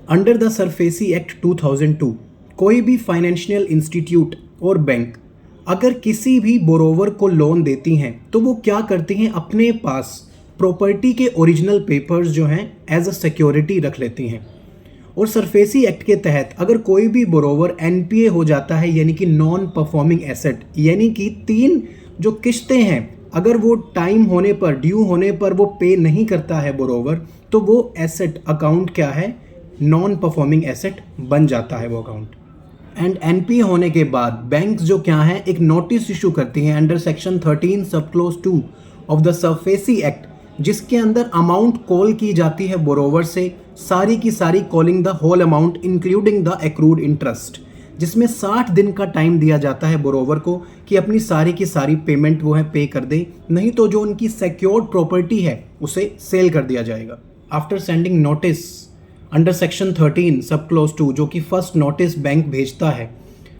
Under the SARFAESI act 2002 कोई भी financial institute और बैंक अगर किसी भी बोरोवर को लोन देती हैं तो वो क्या करती हैं, अपने पास प्रॉपर्टी के ओरिजिनल पेपर्स जो हैं एज अ सिक्योरिटी रख लेती हैं। और सरफेसी एक्ट के तहत अगर कोई भी बोरोवर एनपीए हो जाता है, यानी कि नॉन परफॉर्मिंग एसेट, यानी कि 3 जो किश्तें हैं अगर वो टाइम होने पर, ड्यू होने पर वो पे नहीं करता है बोरोवर, तो वो एसेट अकाउंट क्या है, नॉन परफॉर्मिंग एसेट बन जाता है वो अकाउंट। एंड एनपीए होने के बाद बैंक्स जो क्या है एक नोटिस इशू करती हैं अंडर सेक्शन 13 सब close 2 of the SARFAESI act, जिसके अंदर अमाउंट कॉल की जाती है बोरोवर से, सारी की सारी calling the whole amount including the accrued interest, जिसमें 60 दिन का टाइम दिया जाता है बोरोवर को कि अपनी सारी की सारी पेमेंट वो है पे कर दे, नहीं तो जो उनकी सिक्योर्ड प्रॉपर्टी है उसे सेल कर दिया जाएगा। After sending notice under section 13 सब क्लोज 2, जो कि फर्स्ट नोटिस बैंक भेजता है,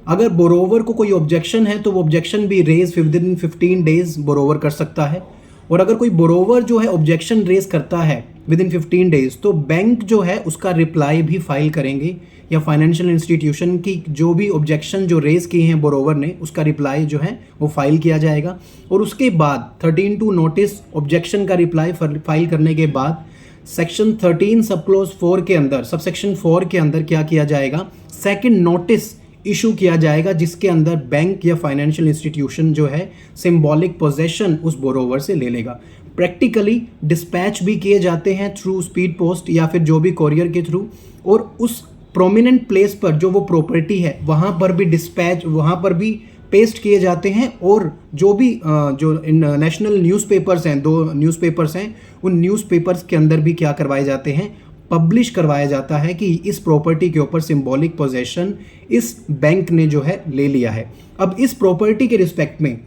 अगर बोरोवर को कोई ऑब्जेक्शन है तो वो ऑब्जेक्शन भी raise within 15 days borrower कर सकता है। और अगर कोई बोरोवर जो है ऑब्जेक्शन रेज करता है विद इन 15 डेज तो बैंक जो है उसका रिप्लाई भी फाइल करेंगे, या फाइनेंशियल इंस्टीट्यूशन की जो भी ऑब्जेक्शन जो रेज किए हैं बोरोवर ने उसका रिप्लाई जो है वो फाइल किया जाएगा। और उसके बाद 13(2) नोटिस ऑब्जेक्शन का रिप्लाई फाइल करने के बाद सेक्शन 13 सब क्लोज 4 के अंदर, सब सेक्शन 4 के अंदर क्या किया जाएगा, सेकंड नोटिस इशू किया जाएगा, जिसके अंदर बैंक या फाइनेंशियल इंस्टीट्यूशन जो है सिंबॉलिक पोजेशन उस बोरोवर से ले लेगा। प्रैक्टिकली डिस्पैच भी किए जाते हैं थ्रू स्पीड पोस्ट या फिर जो भी कोरियर के थ्रू, और उस प्रोमिनेंट प्लेस पर जो वो प्रॉपर्टी है वहाँ पर भी डिस्पैच, वहाँ पर भी पेस्ट किए जाते हैं। और जो भी जो नेशनल न्यूज़पेपर्स हैं, 2 न्यूज़पेपर्स हैं, उन न्यूज़पेपर्स के अंदर भी क्या करवाए जाते हैं, पब्लिश करवाया जाता है कि इस प्रॉपर्टी के ऊपर सिंबॉलिक पोजेशन इस बैंक ने जो है ले लिया है। अब इस प्रॉपर्टी के रिस्पेक्ट में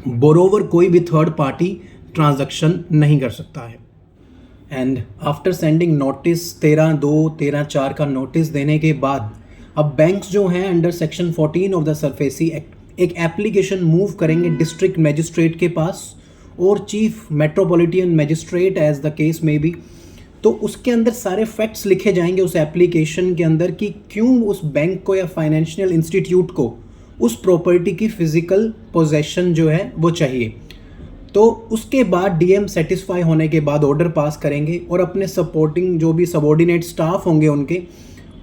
बोरोवर कोई भी थर्ड पार्टी ट्रांजैक्शन नहीं कर सकता है। एंड आफ्टर सेंडिंग नोटिस 13(2), 13(4) का नोटिस देने के बाद अब बैंक्स जो हैं under section 14 of the SARFAESI act एक एप्लीकेशन मूव करेंगे डिस्ट्रिक्ट मजिस्ट्रेट के पास और chief metropolitan magistrate as the case में भी। तो उसके अंदर सारे फैक्ट्स लिखे जाएंगे उस एप्लीकेशन के अंदर कि क्यों उस बैंक को या फाइनेंशियल इंस्टीट्यूट को उस प्रॉपर्टी की फिजिकल पोजेशन जो है वो चाहिए। तो उसके बाद डीएम सेटिस्फाई होने के बाद ऑर्डर पास करेंगे और अपने सपोर्टिंग जो भी सबॉर्डिनेट स्टाफ होंगे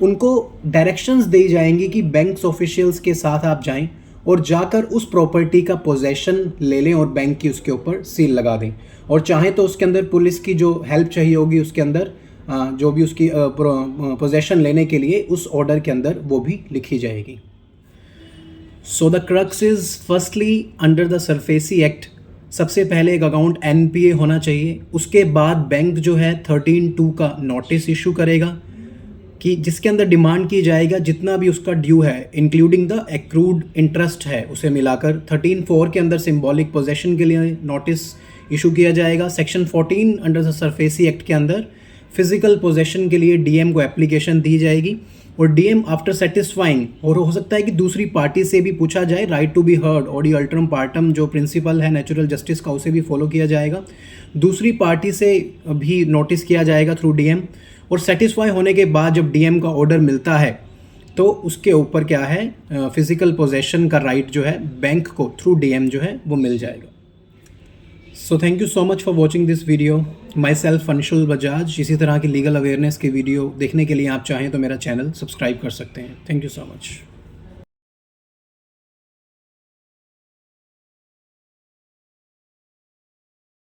उनको डायरेक्शंस दी जाएंगी कि बैंक्स ऑफिशियल्स के साथ आप जाएं और जाकर उस प्रॉपर्टी का पोजेशन ले लें और बैंक की उसके ऊपर सील लगा दें। और चाहे तो उसके अंदर पुलिस की जो हेल्प चाहिए होगी उसके अंदर जो भी उसकी पोजेशन लेने के लिए उस ऑर्डर के अंदर वो भी लिखी जाएगी। So the crux is firstly under the SARFAESI act सबसे पहले एक अकाउंट एनपीए होना चाहिए। उसके बाद बैंक जो है 13(2) का नोटिस इशू करेगा कि जिसके अंदर डिमांड की जाएगा जितना भी उसका ड्यू है इंक्लूडिंग द एक्रूड इंटरेस्ट है उसे मिलाकर। 13(4) के अंदर सिंबॉलिक पोजेशन के लिए नोटिस इशू किया जाएगा। Section 14 under the SARFAESI act के अंदर फिजिकल पोजेशन के लिए डीएम को एप्लीकेशन दी जाएगी और डीएम आफ्टर सेटिस्फाइंग, और हो सकता है कि दूसरी पार्टी से भी पूछा जाए, right to be heard audi alteram partem जो प्रिंसिपल है नेचुरल जस्टिस का उसे भी फॉलो किया जाएगा। दूसरी पार्टी से भी नोटिस किया जाएगा थ्रू डीएम और सेटिस्फाई होने के बाद जब डीएम का ऑर्डर मिलता है तो उसके ऊपर क्या है फिजिकल पोजेशन का राइट जो है बैंक को थ्रू डीएम जो है वो मिल जाएगा। So thank you so much for watching this video. My self Anshul Bajaj. इसी तरह की लीगल अवेयरनेस की वीडियो देखने के लिए आप चाहें तो मेरा चैनल सब्सक्राइब कर सकते हैं। Thank you so much.